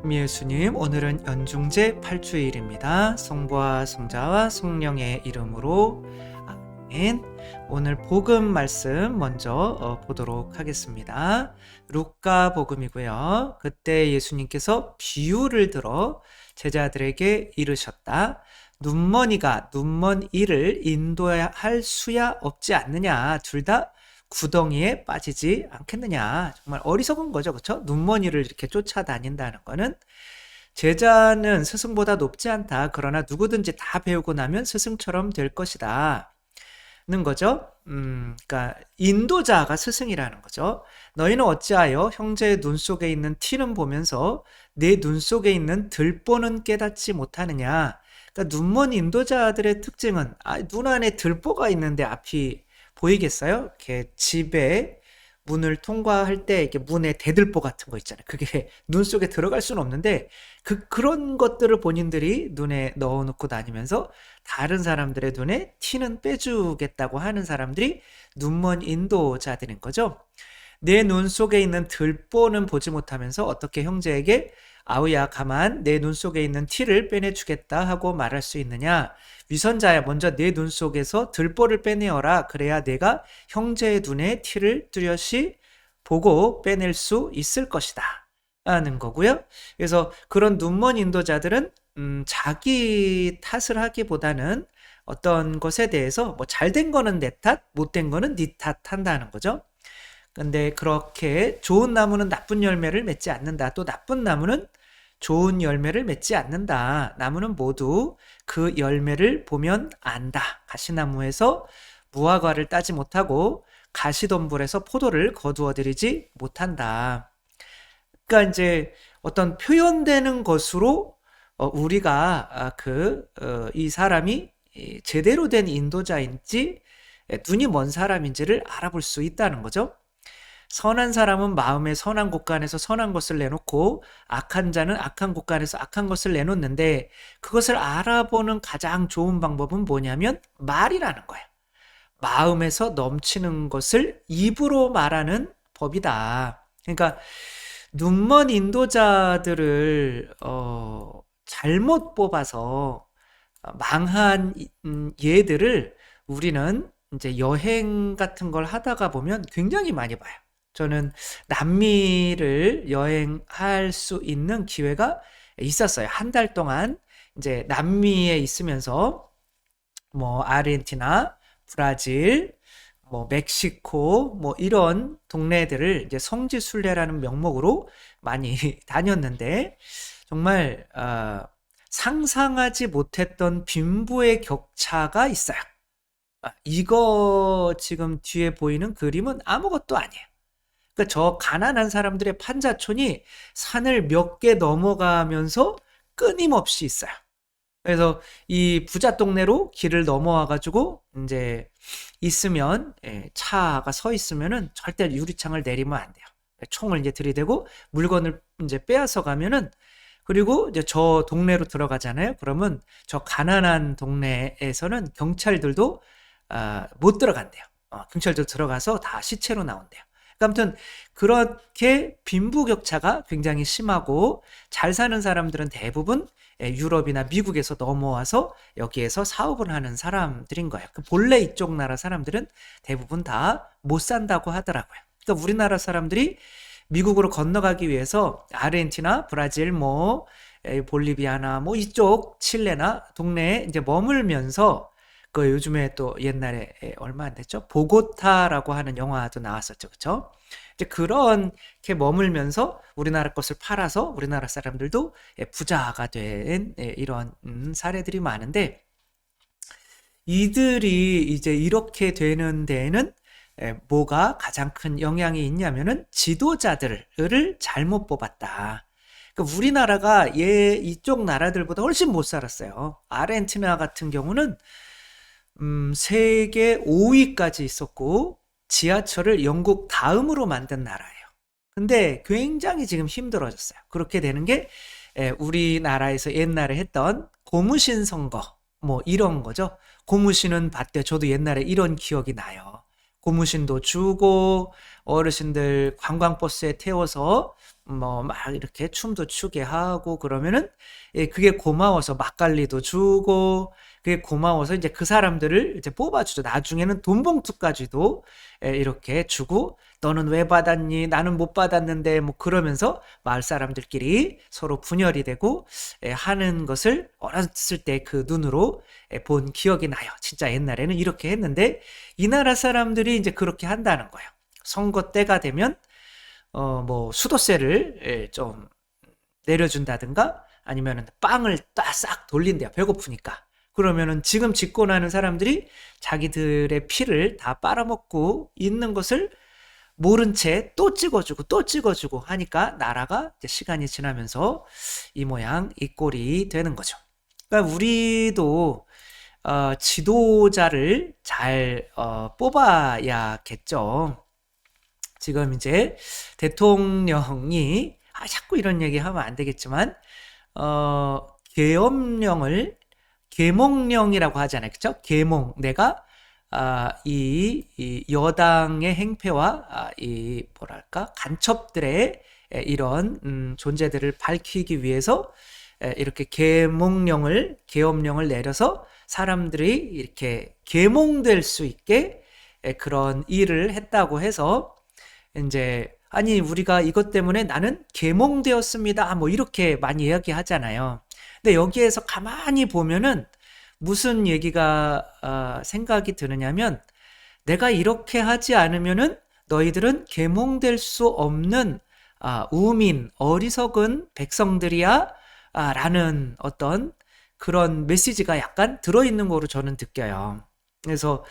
예수님, 오늘은 연중제 8주일입니다. 성부와 성자와 성령의 이름으로 아멘. 오늘 복음 말씀 먼저 보도록 하겠습니다. 루카 복음이고요. 그때 예수님께서 비유를 들어 제자들에게 이르셨다. 눈먼이가 눈먼이를 인도할 수야 없지 않느냐. 둘 다 구덩이에 빠지지 않겠느냐. 정말 어리석은 거죠. 그렇죠? 눈먼이를 이렇게 쫓아다닌다는 거는 제자는 스승보다 높지 않다. 그러나 누구든지 다 배우고 나면 스승처럼 될 것이다. 는 거죠. 그러니까 인도자가 스승이라는 거죠. 너희는 어찌하여 형제의 눈 속에 있는 티는 보면서 내 눈 속에 있는 들보는 깨닫지 못하느냐. 그러니까 눈먼 인도자들의 특징은 눈 안에 들보가 있는데 앞이 보이겠어요? 이렇게 집에 문을 통과할 때 이렇게 문에 대들보 같은 거 있잖아요. 그게 눈 속에 들어갈 수는 없는데 그런 것들을 본인들이 눈에 넣어놓고 다니면서 다른 사람들의 눈에 티는 빼주겠다고 하는 사람들이 눈먼 인도자들인 거죠. 내 눈 속에 있는 들보는 보지 못하면서 어떻게 형제에게 아우야 가만 내 눈 속에 있는 티를 빼내주겠다 하고 말할 수 있느냐. 위선자야 먼저 내 눈 속에서 들보를 빼내어라. 그래야 내가 형제의 눈에 티를 뚜렷이 보고 빼낼 수 있을 것이다 하는 거고요. 그래서 그런 눈먼 인도자들은 자기 탓을 하기보다는 어떤 것에 대해서 뭐 잘된 거는 내 탓, 못된 거는 네 탓 한다는 거죠. 근데 그렇게 좋은 나무는 나쁜 열매를 맺지 않는다. 또 나쁜 나무는 좋은 열매를 맺지 않는다. 나무는 모두 그 열매를 보면 안다. 가시나무에서 무화과를 따지 못하고 가시덤불에서 포도를 거두어 들이지 못한다. 그러니까 이제 어떤 표현되는 것으로 우리가 이 사람이 제대로 된 인도자인지 눈이 먼 사람인지를 알아볼 수 있다는 거죠. 선한 사람은 마음의 선한 곳간에서 선한 것을 내놓고 악한 자는 악한 곳간에서 악한 것을 내놓는데 그것을 알아보는 가장 좋은 방법은 뭐냐면 말이라는 거예요. 마음에서 넘치는 것을 입으로 말하는 법이다. 그러니까 눈먼 인도자들을 잘못 뽑아서 망한 예들을 우리는 이제 여행 같은 걸 하다가 보면 굉장히 많이 봐요. 저는 남미를 여행할 수 있는 기회가 있었어요. 한 달 동안 이제 남미에 있으면서 뭐 아르헨티나, 브라질, 뭐 멕시코 뭐 이런 동네들을 이제 성지 순례라는 명목으로 많이 다녔는데 정말 상상하지 못했던 빈부의 격차가 있어요. 이거 지금 뒤에 보이는 그림은 아무것도 아니에요. 그러니까 저 가난한 사람들의 판자촌이 산을 몇 개 넘어가면서 끊임없이 있어요. 그래서 이 부자 동네로 길을 넘어와 가지고 이제 있으면 차가 서 있으면은 절대 유리창을 내리면 안 돼요. 총을 이제 들이대고 물건을 이제 빼앗아 가면은 그리고 이제 저 동네로 들어가잖아요. 그러면 저 가난한 동네에서는 경찰들도 못 들어간대요. 경찰들 들어가서 다 시체로 나온대요. 그러니까 아무튼 그렇게 빈부격차가 굉장히 심하고 잘 사는 사람들은 대부분 유럽이나 미국에서 넘어와서 여기에서 사업을 하는 사람들인 거예요. 본래 이쪽 나라 사람들은 대부분 다 못 산다고 하더라고요. 그러니까 우리나라 사람들이 미국으로 건너가기 위해서 아르헨티나, 브라질, 뭐 볼리비아나 뭐 이쪽 칠레나 동네에 이제 머물면서 그 요즘에 또 옛날에 얼마 안 됐죠? 보고타라고 하는 영화도 나왔었죠. 그렇죠? 이제 그렇게 머물면서 우리나라 것을 팔아서 우리나라 사람들도 부자가 된 이런 사례들이 많은데 이들이 이제 이렇게 되는 데에는 뭐가 가장 큰 영향이 있냐면은 지도자들을 잘못 뽑았다. 그러니까 우리나라가 이쪽 나라들보다 훨씬 못 살았어요. 아르헨티나 같은 경우는 세계 5위까지 있었고 지하철을 영국 다음으로 만든 나라예요. 근데 굉장히 지금 힘들어졌어요. 그렇게 되는 게 우리나라에서 옛날에 했던 고무신 선거 뭐 이런 거죠. 고무신은 봤대요. 저도 옛날에 이런 기억이 나요. 고무신도 주고 어르신들 관광버스에 태워서 뭐 막 이렇게 춤도 추게 하고 그러면은 그게 고마워서 막걸리도 주고 그게 고마워서 이제 그 사람들을 이제 뽑아주죠. 나중에는 돈 봉투까지도 이렇게 주고 너는 왜 받았니? 나는 못 받았는데 뭐 그러면서 마을 사람들끼리 서로 분열이 되고 하는 것을 어렸을 때 그 눈으로 본 기억이 나요. 진짜 옛날에는 이렇게 했는데 이 나라 사람들이 이제 그렇게 한다는 거예요. 선거 때가 되면 뭐 수도세를 좀 내려준다든가 아니면은 빵을 싹 돌린대요. 배고프니까. 그러면은 지금 집권하는 사람들이 자기들의 피를 다 빨아먹고 있는 것을 모른 채 또 찍어주고 또 찍어주고 하니까 나라가 이제 시간이 지나면서 이 모양 이 꼴이 되는 거죠. 그러니까 우리도 지도자를 잘 뽑아야겠죠. 지금 이제 대통령이 자꾸 이런 얘기하면 안 되겠지만 계엄령을 계몽령이라고 하잖아요. 그쵸? 계몽. 내가 이 여당의 행패와 이 뭐랄까 간첩들의 이런 존재들을 밝히기 위해서 이렇게 계엄령을 내려서 사람들이 이렇게 계몽될 수 있게 그런 일을 했다고 해서 이제 아니 우리가 이것 때문에 나는 계몽되었습니다. 뭐 이렇게 많이 이야기하잖아요. 근데 여기에서 가만히 보면은 무슨 얘기가 생각이 드느냐면 내가 이렇게 하지 않으면은 너희들은 계몽될 수 없는 우민 어리석은 백성들이야 라는 어떤 그런 메시지가 약간 들어있는 거로 저는 느껴요. 그래서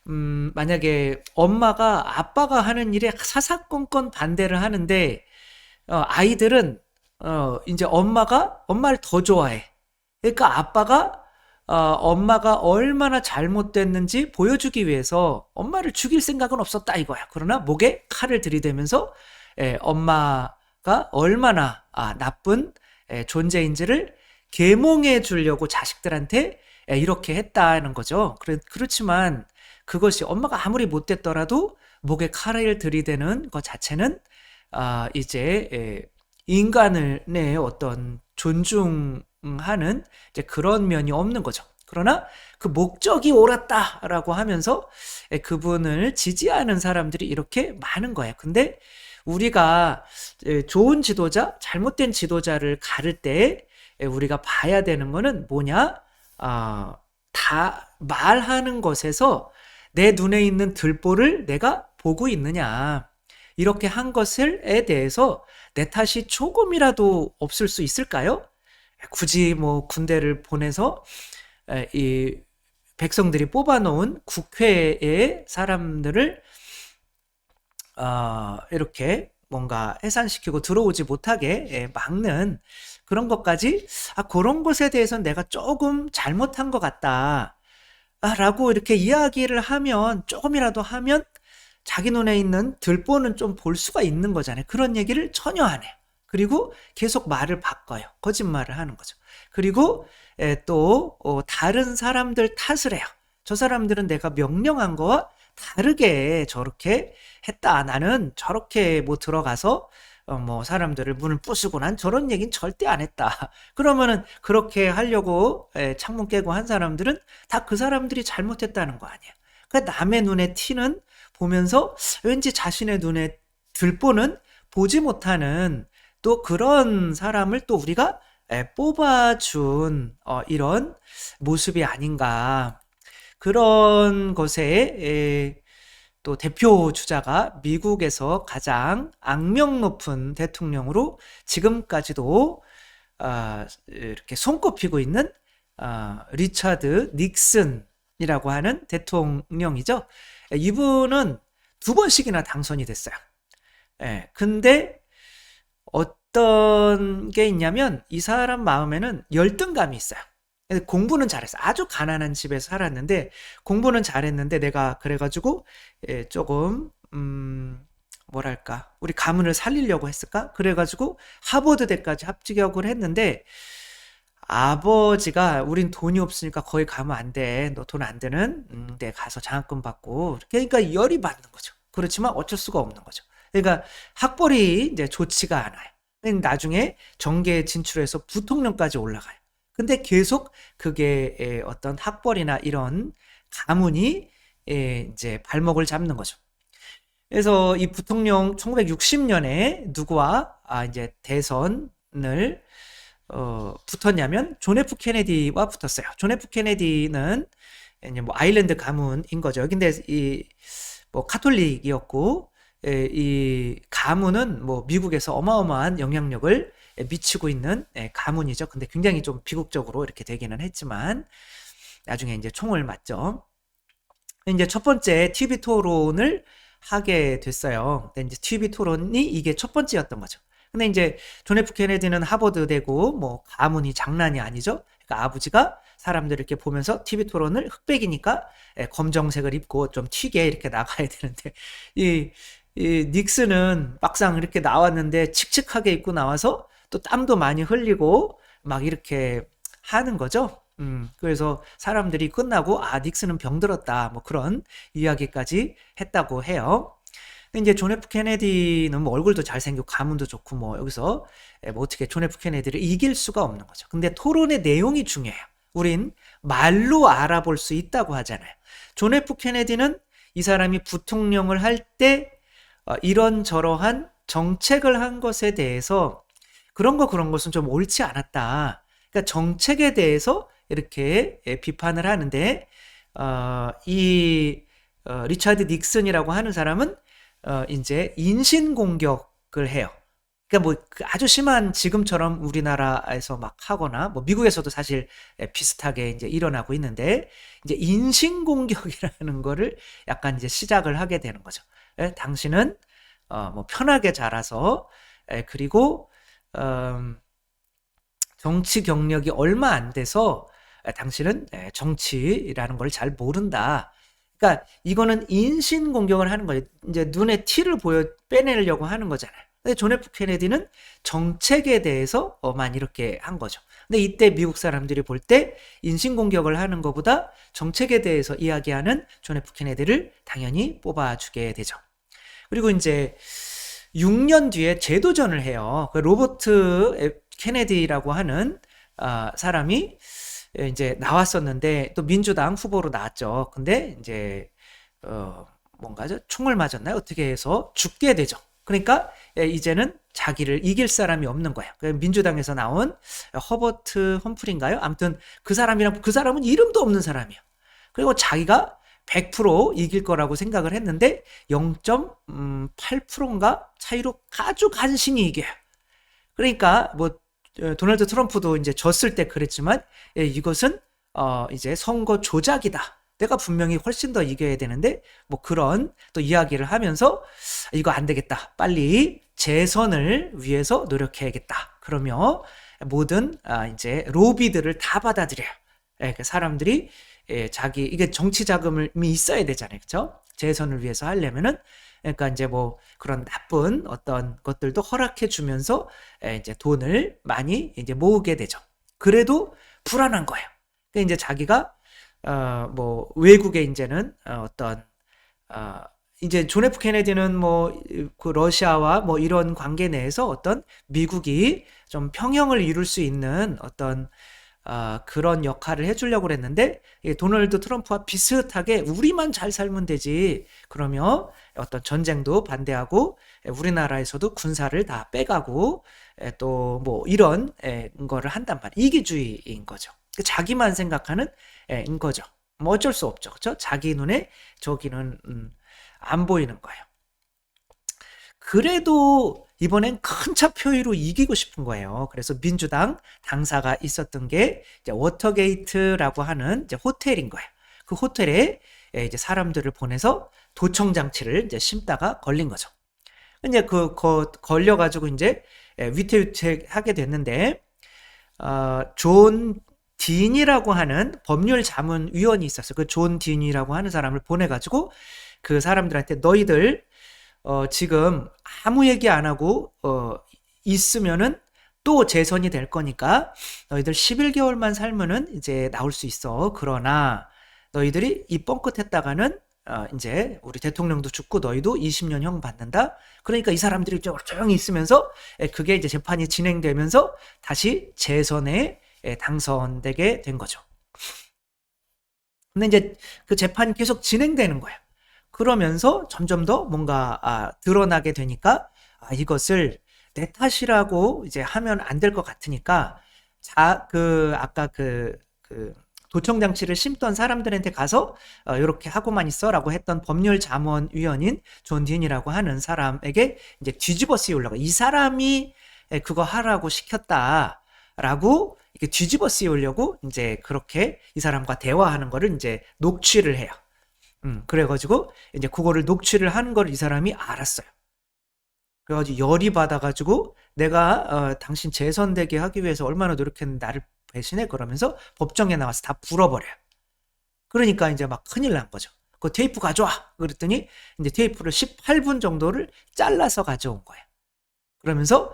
만약에 엄마가 아빠가 하는 일에 사사건건 반대를 하는데 아이들은 이제 엄마를 더 좋아해. 그러니까 아빠가 엄마가 얼마나 잘못됐는지 보여주기 위해서 엄마를 죽일 생각은 없었다 이거야. 그러나 목에 칼을 들이대면서 엄마가 얼마나 나쁜 존재인지를 계몽해 주려고 자식들한테 이렇게 했다는 거죠. 그렇지만 그것이 엄마가 아무리 못됐더라도 목에 칼을 들이대는 것 자체는 이제 인간의 어떤 존중하는 이제 그런 면이 없는 거죠. 그러나 그 목적이 옳았다라고 하면서 그분을 지지하는 사람들이 이렇게 많은 거예요. 근데 우리가 좋은 지도자, 잘못된 지도자를 가를 때 우리가 봐야 되는 거는 뭐냐? 다 말하는 것에서 내 눈에 있는 들보를 내가 보고 있느냐. 이렇게 한 것에 대해서 내 탓이 조금이라도 없을 수 있을까요? 굳이 뭐 군대를 보내서 이 백성들이 뽑아놓은 국회의 사람들을 이렇게 뭔가 해산시키고 들어오지 못하게 막는 그런 것까지 그런 것에 대해서는 내가 조금 잘못한 것 같다 라고 이렇게 이야기를 하면 조금이라도 하면 자기 눈에 있는 들보는 좀 볼 수가 있는 거잖아요. 그런 얘기를 전혀 안 해요. 그리고 계속 말을 바꿔요. 거짓말을 하는 거죠. 그리고 또 다른 사람들 탓을 해요. 저 사람들은 내가 명령한 거와 다르게 저렇게 했다. 나는 저렇게 뭐 들어가서 뭐 사람들을 문을 부수고 난 저런 얘기는 절대 안 했다. 그러면은 그렇게 하려고 창문 깨고 한 사람들은 다 그 사람들이 잘못했다는 거 아니야. 그러니까 남의 눈에 티는 보면서 왠지 자신의 눈에 들보는 보지 못하는 또 그런 사람을 또 우리가 뽑아준 이런 모습이 아닌가. 그런 것에 또 대표 주자가 미국에서 가장 악명 높은 대통령으로 지금까지도 이렇게 손꼽히고 있는 리차드 닉슨이라고 하는 대통령이죠. 이분은 2번씩이나 당선이 됐어요. 근데 어떤 게 있냐면 이 사람 마음에는 열등감이 있어요. 공부는 잘했어. 아주 가난한 집에서 살았는데 공부는 잘했는데 내가 그래가지고 조금 뭐랄까 우리 가문을 살리려고 했을까? 그래가지고 하버드대까지 합격을 했는데 아버지가 우린 돈이 없으니까 거기 가면 안 돼. 너 돈 안 되는 데 가서 장학금 받고. 그러니까 열이 받는 거죠. 그렇지만 어쩔 수가 없는 거죠. 그러니까 학벌이 이제 좋지가 않아요. 나중에 정계에 진출해서 부통령까지 올라가요. 근데 계속 그게 어떤 학벌이나 이런 가문이 이제 발목을 잡는 거죠. 그래서 이 부통령 1960년에 누구와 이제 대선을 붙었냐면 존 F 케네디와 붙었어요. 존 F 케네디는 이제 뭐 아일랜드 가문인 거죠. 근데 이 뭐 카톨릭이었고 이 가문은 뭐 미국에서 어마어마한 영향력을 미치고 있는 가문이죠. 근데 굉장히 좀 비극적으로 이렇게 되기는 했지만 나중에 이제 총을 맞죠. 이제 첫 번째 TV 토론을 하게 됐어요. 근데 이제 TV 토론이 이게 첫 번째였던 거죠. 근데 이제 존 F 케네디는 하버드대고 뭐 가문이 장난이 아니죠. 그러니까 아버지가 사람들 이렇게 보면서 TV 토론을 흑백이니까 검정색을 입고 좀 튀게 이렇게 나가야 되는데 이, 이 닉슨은 막상 이렇게 나왔는데 칙칙하게 입고 나와서 또 땀도 많이 흘리고 막 이렇게 하는 거죠. 그래서 사람들이 끝나고 닉슨은 병들었다 뭐 그런 이야기까지 했다고 해요. 근데 이제 존 F 케네디는 뭐 얼굴도 잘생기고 가문도 좋고 뭐 여기서 뭐 어떻게 존 F 케네디를 이길 수가 없는 거죠. 근데 토론의 내용이 중요해요. 우린 말로 알아볼 수 있다고 하잖아요. 존 F 케네디는 이 사람이 부통령을 할 때 이런저러한 정책을 한 것에 대해서 그런 것은 좀 옳지 않았다. 그러니까 정책에 대해서 이렇게 비판을 하는데 이 리차드 닉슨이라고 하는 사람은 이제 인신공격을 해요. 그러니까 뭐 아주 심한 지금처럼 우리나라에서 막 하거나 뭐 미국에서도 사실 비슷하게 이제 일어나고 있는데 이제 인신공격이라는 거를 약간 이제 시작을 하게 되는 거죠. 당신은 뭐 편하게 자라서 그리고 정치 경력이 얼마 안 돼서 당신은 정치라는 걸 잘 모른다. 그러니까 이거는 인신 공격을 하는 거예요. 이제 눈에 티를 빼내려고 하는 거잖아요. 근데 존 F 케네디는 정책에 대해서만 이렇게 한 거죠. 근데 이때 미국 사람들이 볼 때 인신 공격을 하는 것보다 정책에 대해서 이야기하는 존 F 케네디를 당연히 뽑아주게 되죠. 그리고 이제 6년 뒤에 재도전을 해요. 그 로버트 케네디라고 하는 사람이 이제 나왔었는데 또 민주당 후보로 나왔죠. 근데 이제 뭔가죠? 총을 맞았나요? 어떻게 해서 죽게 되죠. 그러니까 이제는 자기를 이길 사람이 없는 거예요. 민주당에서 나온 허버트 험프리인가요? 아무튼 그 사람은 이름도 없는 사람이에요. 그리고 자기가 100% 이길 거라고 생각을 했는데 0.8%인가 차이로 아주 간신히 이겨요. 그러니까 뭐 도널드 트럼프도 이제 졌을 때 그랬지만 이것은 이제 선거 조작이다. 내가 분명히 훨씬 더 이겨야 되는데 뭐 그런 또 이야기를 하면서 이거 안 되겠다. 빨리 재선을 위해서 노력해야겠다. 그러며 모든 이제 로비들을 다 받아들여요. 그 사람들이 자기 이게 정치 자금이 있어야 되잖아요. 그렇죠? 재선을 위해서 하려면은 그러니까 이제 뭐 그런 나쁜 어떤 것들도 허락해 주면서 이제 돈을 많이 이제 모으게 되죠. 그래도 불안한 거예요. 그러니까 이제 자기가 뭐 외국에 이제는 어떤 이제 존 F 케네디는 뭐 그 러시아와 뭐 이런 관계 내에서 어떤 미국이 좀 평형을 이룰 수 있는 어떤 그런 역할을 해주려고 그랬는데 도널드 트럼프와 비슷하게 우리만 잘 살면 되지. 그러면 어떤 전쟁도 반대하고 우리나라에서도 군사를 다 빼가고 또 뭐 이런 거를 한단 말이에요. 이기주의인 거죠. 자기만 생각하는 인 거죠. 뭐 어쩔 수 없죠. 그렇죠? 자기 눈에 저기는 안 보이는 거예요. 그래도 이번엔 큰 차표로 이기고 싶은 거예요. 그래서 민주당 당사가 있었던 게 이제 워터게이트라고 하는 이제 호텔인 거예요. 그 호텔에 이제 사람들을 보내서 도청 장치를 이제 심다가 걸린 거죠. 이제 걸려가지고 이제 위태위태하게 됐는데 존 딘이라고 하는 법률 자문위원이 있었어요. 그 존 딘이라고 하는 사람을 보내가지고 그 사람들한테 너희들 지금 아무 얘기 안 하고 있으면은 또 재선이 될 거니까 너희들 11개월만 살면은 이제 나올 수 있어. 그러나 너희들이 이 뻥끗했다가는 이제 우리 대통령도 죽고 너희도 20년형 받는다. 그러니까 이 사람들이 조용히 있으면서 그게 이제 재판이 진행되면서 다시 재선에 당선되게 된 거죠. 근데 이제 그 재판이 계속 진행되는 거야. 그러면서 점점 더 뭔가 드러나게 되니까 이것을 내 탓이라고 이제 하면 안 될 것 같으니까 아까 그 도청 장치를 심던 사람들한테 가서 이렇게 하고만 있어라고 했던 법률 자문위원인 존 딘이라고 하는 사람에게 이제 뒤집어 씌우려고 이 사람이 그거 하라고 시켰다라고 이렇게 뒤집어 씌우려고 이제 그렇게 이 사람과 대화하는 거를 이제 녹취를 해요. 그래가지고 이제 그거를 녹취를 하는 걸 이 사람이 알았어요. 그래가지고 열이 받아가지고 내가 당신 재선되게 하기 위해서 얼마나 노력했는데 나를 배신해 그러면서 법정에 나와서 다 불어버려요. 그러니까 이제 막 큰일 난 거죠. 그 테이프 가져와 그랬더니 이제 테이프를 18분 정도를 잘라서 가져온 거예요. 그러면서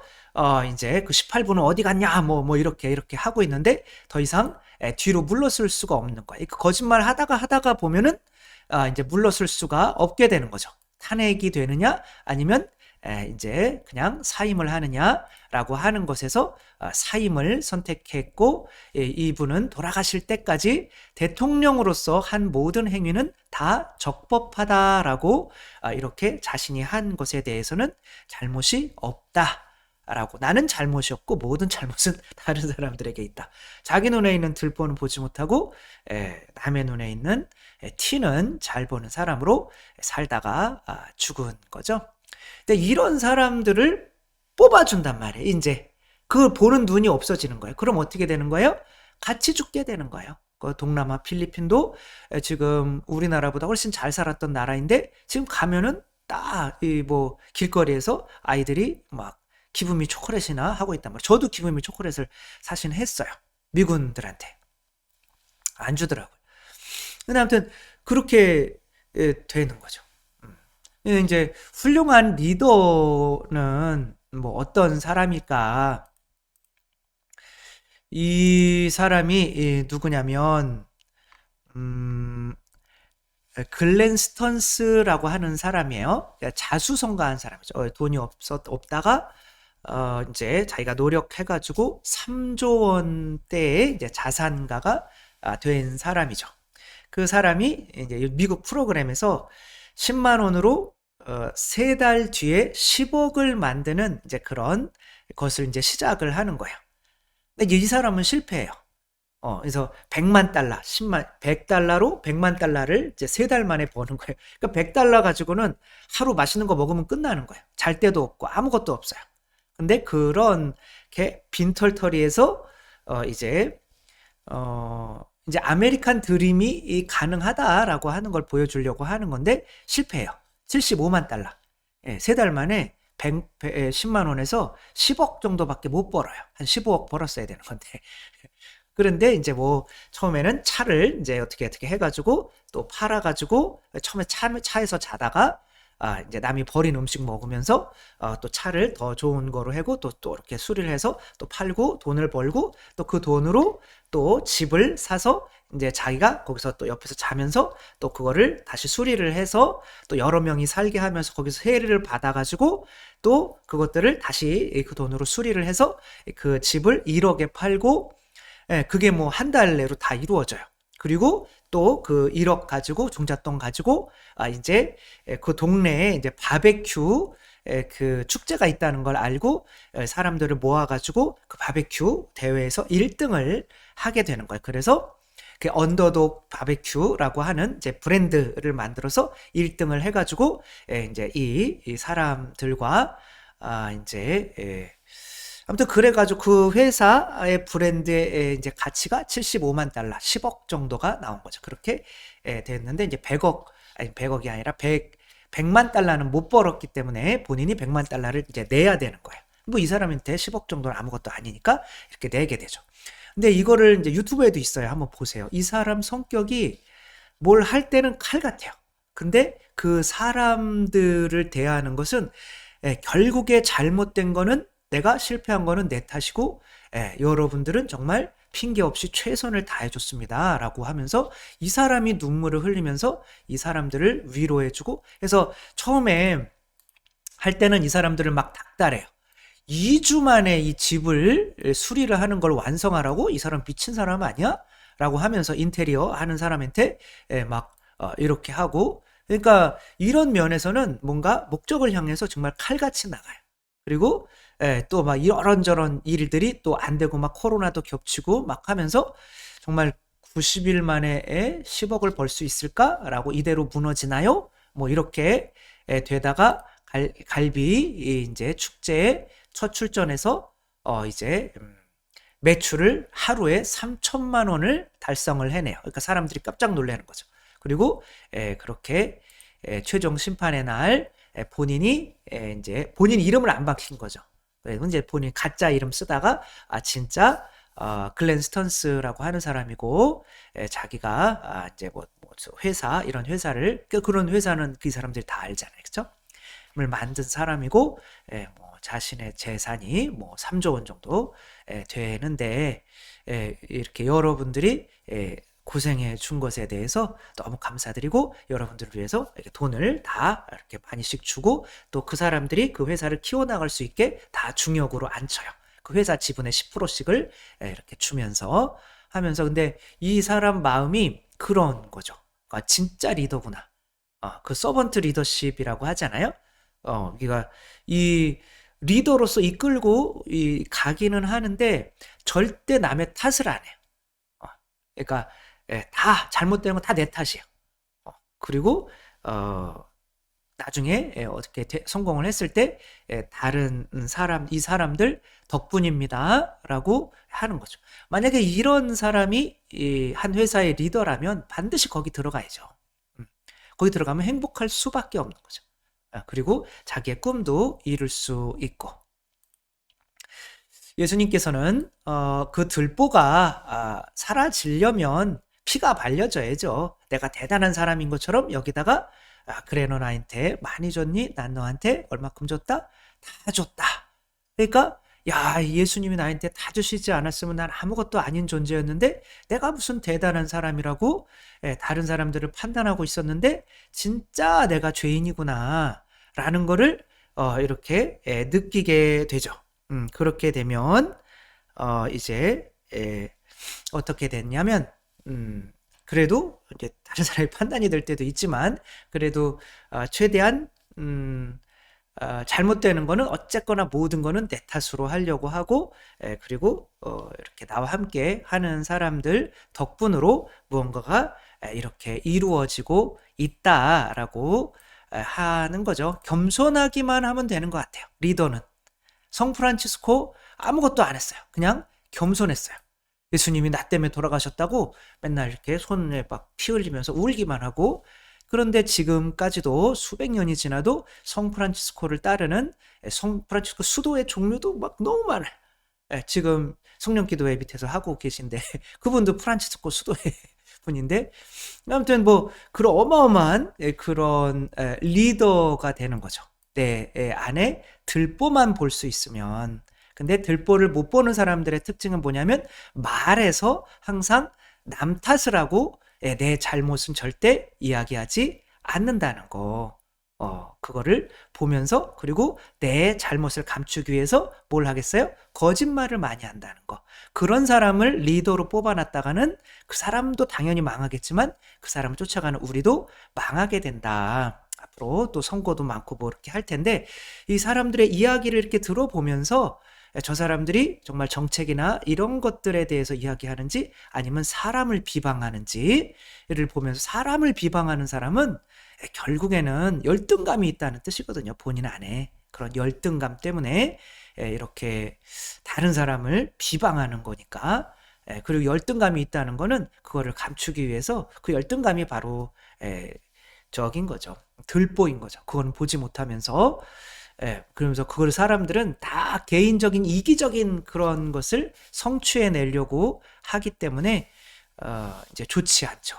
이제 그 18분은 어디 갔냐 뭐 이렇게 하고 있는데 더 이상 뒤로 물러설 수가 없는 거예요. 그 거짓말 하다가 보면은 이제 물러설 수가 없게 되는 거죠. 탄핵이 되느냐 아니면 이제 그냥 사임을 하느냐라고 하는 것에서 사임을 선택했고 이분은 돌아가실 때까지 대통령으로서 한 모든 행위는 다 적법하다라고 이렇게 자신이 한 것에 대해서는 잘못이 없다라고 나는 잘못이 없고 모든 잘못은 다른 사람들에게 있다. 자기 눈에 있는 들보는 보지 못하고 남의 눈에 있는 티는 잘 보는 사람으로 살다가 죽은 거죠. 근데 이런 사람들을 뽑아준단 말이에요. 이제 그걸 보는 눈이 없어지는 거예요. 그럼 어떻게 되는 거예요? 같이 죽게 되는 거예요. 그 동남아 필리핀도 지금 우리나라보다 훨씬 잘 살았던 나라인데 지금 가면은 딱 이 뭐 길거리에서 아이들이 막 기분이 초콜릿이나 하고 있단 말이에요. 저도 기분이 초콜릿을 사실 했어요. 미군들한테 안 주더라고요. 근데 아무튼 그렇게 되는 거죠. 이제 훌륭한 리더는 뭐 어떤 사람일까? 이 사람이 누구냐면 글렌 스턴스라고 하는 사람이에요. 자수성가한 사람이죠. 돈이 없다가 이제 자기가 노력해가지고 3조 원대의 이제 자산가가 된 사람이죠. 그 사람이 이제 미국 프로그램에서 10만 원으로 3달 뒤에 10억을 만드는 이제 그런 것을 이제 시작을 하는 거예요. 근데 이 사람은 실패해요. 그래서 100만 달러, 100달러로 100만 달러를 이제 3달 만에 버는 거예요. 그러니까 100달러 가지고는 하루 맛있는 거 먹으면 끝나는 거예요. 잘 데도 없고 아무것도 없어요. 근데 그런 게 빈털터리에서 이제 아메리칸 드림이 가능하다라고 하는 걸 보여주려고 하는 건데 실패해요. 75만 달러. 예, 3달 만에 10만 원에서 10억 정도밖에 못 벌어요. 한 15억 벌었어야 되는 건데. 그런데 이제 뭐 처음에는 차를 이제 어떻게 해가지고 또 팔아가지고 처음에 차에서 자다가 이제 남이 버린 음식 먹으면서 또 차를 더 좋은 거로 하고 또 이렇게 수리를 해서 또 팔고 돈을 벌고 또 그 돈으로 또 집을 사서 이제 자기가 거기서 또 옆에서 자면서 또 그거를 다시 수리를 해서 또 여러 명이 살게 하면서 거기서 세를 받아가지고 또 그것들을 다시 그 돈으로 수리를 해서 그 집을 1억에 팔고 그게 뭐 한 달 내로 다 이루어져요. 그리고 또 그 1억 가지고 종잣돈 가지고 이제 그 동네에 이제 바베큐 그 축제가 있다는 걸 알고 사람들을 모아가지고 그 바베큐 대회에서 1등을 하게 되는 거예요. 그래서 그 언더독 바베큐라고 하는 이제 브랜드를 만들어서 1등을 해가지고 이제 이 사람들과 이제 아무튼 그래가지고 그 회사의 브랜드의 이제 가치가 75만 달러, 10억 정도가 나온 거죠. 그렇게 됐는데 이제 100억이 아니라 100만 달러는 못 벌었기 때문에 본인이 100만 달러를 이제 내야 되는 거예요. 뭐 이 사람한테 10억 정도는 아무것도 아니니까 이렇게 내게 되죠. 근데 이거를 이제 유튜브에도 있어요. 한번 보세요. 이 사람 성격이 뭘 할 때는 칼 같아요. 근데 그 사람들을 대하는 것은 결국에 잘못된 거는 내가 실패한 거는 내 탓이고, 여러분들은 정말 핑계 없이 최선을 다해줬습니다. 라고 하면서 이 사람이 눈물을 흘리면서 이 사람들을 위로해주고, 그래서 처음에 할 때는 이 사람들을 막 닥달해요. 2주 만에 이 집을 수리를 하는 걸 완성하라고? 이 사람 미친 사람 아니야? 라고 하면서 인테리어 하는 사람한테 막 이렇게 하고, 그러니까 이런 면에서는 뭔가 목적을 향해서 정말 칼같이 나가요. 그리고 또 막 이런저런 일들이 또 안 되고 막 코로나도 겹치고 막 하면서 정말 90일 만에 10억을 벌 수 있을까라고 이대로 무너지나요? 뭐 이렇게 되다가 갈비 이제 축제에 첫 출전해서 이제 매출을 하루에 3천만 원을 달성을 해내요. 그러니까 사람들이 깜짝 놀라는 거죠. 그리고 그렇게 최종 심판의 날 본인이 이제 본인 이름을 안 밝힌 거죠. 그래서 이제 본인 가짜 이름 쓰다가 진짜 글렌 스턴스라고 하는 사람이고 자기가 이제 뭐 회사 이런 회사를 그런 회사는 그 사람들이 다 알잖아요, 그렇죠? 을 만든 사람이고 뭐 자신의 재산이 뭐 3조 원 정도 되는데 이렇게 여러분들이 고생해 준 것에 대해서 너무 감사드리고 여러분들을 위해서 이렇게 돈을 다 이렇게 많이씩 주고 또 그 사람들이 그 회사를 키워나갈 수 있게 다 중역으로 앉혀요. 그 회사 지분의 10%씩을 이렇게 주면서 하면서 근데 이 사람 마음이 그런 거죠. 그러니까 진짜 리더구나. 그 서번트 리더십이라고 하잖아요. 그러니까 이 리더로서 이끌고 가기는 하는데 절대 남의 탓을 안 해요. 그러니까 다 잘못된 건 다 내 탓이에요. 그리고 나중에 어떻게 성공을 했을 때 다른 사람, 이 사람들 덕분입니다라고 하는 거죠. 만약에 이런 사람이 한 회사의 리더라면 반드시 거기 들어가야죠. 거기 들어가면 행복할 수밖에 없는 거죠. 그리고 자기의 꿈도 이룰 수 있고. 예수님께서는 그 들보가 사라지려면 피가 발려져야죠. 내가 대단한 사람인 것처럼 여기다가 그래 너 나한테 많이 줬니? 난 너한테 얼마큼 줬다? 다 줬다. 그러니까 야 예수님이 나한테 다 주시지 않았으면 난 아무것도 아닌 존재였는데 내가 무슨 대단한 사람이라고 다른 사람들을 판단하고 있었는데 진짜 내가 죄인이구나 라는 거를 이렇게 느끼게 되죠. 그렇게 되면 이제 어떻게 됐냐면 그래도 이제 다른 사람의 판단이 될 때도 있지만 그래도 최대한 잘못되는 거는 어쨌거나 모든 거는 내 탓으로 하려고 하고 그리고 이렇게 나와 함께 하는 사람들 덕분으로 무언가가 이렇게 이루어지고 있다라고 하는 거죠. 겸손하기만 하면 되는 것 같아요. 리더는. 성 프란치스코 아무것도 안 했어요. 그냥 겸손했어요. 예수님이 나 때문에 돌아가셨다고 맨날 이렇게 손에 막 피 흘리면서 울기만 하고 그런데 지금까지도 수백 년이 지나도 성 프란치스코를 따르는 성 프란치스코 수도의 종류도 막 너무 많아요. 지금 성령기도회 밑에서 하고 계신데 그분도 프란치스코 수도의 분인데 아무튼 뭐 그런 어마어마한 그런 리더가 되는 거죠. 내 안에 들보만 볼 수 있으면 근데 들보를 못 보는 사람들의 특징은 뭐냐면 말에서 항상 남 탓을 하고 내 잘못은 절대 이야기하지 않는다는 거. 그거를 보면서 그리고 내 잘못을 감추기 위해서 뭘 하겠어요? 거짓말을 많이 한다는 거. 그런 사람을 리더로 뽑아놨다가는 그 사람도 당연히 망하겠지만 그 사람을 쫓아가는 우리도 망하게 된다. 앞으로 또 선거도 많고 뭐 이렇게 할 텐데 이 사람들의 이야기를 이렇게 들어보면서 저 사람들이 정말 정책이나 이런 것들에 대해서 이야기하는지 아니면 사람을 비방하는지를 보면서 사람을 비방하는 사람은 결국에는 열등감이 있다는 뜻이거든요. 본인 안에. 그런 열등감 때문에 이렇게 다른 사람을 비방하는 거니까. 그리고 열등감이 있다는 거는 그거를 감추기 위해서 그 열등감이 바로 저긴 거죠. 들보인 거죠. 그건 보지 못하면서 그러면서 그걸 사람들은 다 개인적인 이기적인 그런 것을 성취해내려고 하기 때문에 이제 좋지 않죠.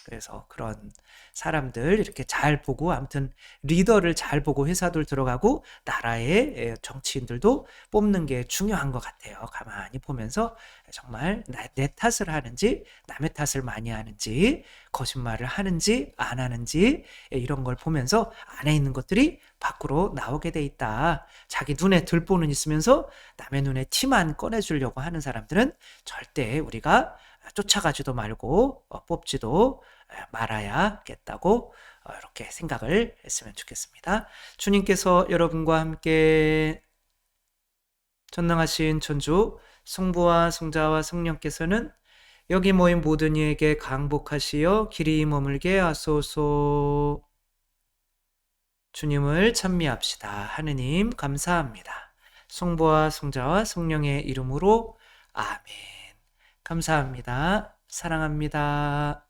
그래서 그런 사람들 이렇게 잘 보고 아무튼 리더를 잘 보고 회사들 들어가고 나라의 정치인들도 뽑는 게 중요한 것 같아요. 가만히 보면서 정말 내 탓을 하는지 남의 탓을 많이 하는지 거짓말을 하는지 안 하는지 이런 걸 보면서 안에 있는 것들이 밖으로 나오게 돼 있다. 자기 눈에 들보는 있으면서 남의 눈에 티만 꺼내주려고 하는 사람들은 절대 우리가 쫓아가지도 말고 뽑지도 말아야겠다고 이렇게 생각을 했으면 좋겠습니다. 주님께서 여러분과 함께 전능하신 천주 성부와 성자와 성령께서는 여기 모인 모든 이에게 강복하시어 길이 머물게 하소서. 주님을 찬미합시다. 하느님 감사합니다. 성부와 성자와 성령의 이름으로 아멘. 감사합니다. 사랑합니다.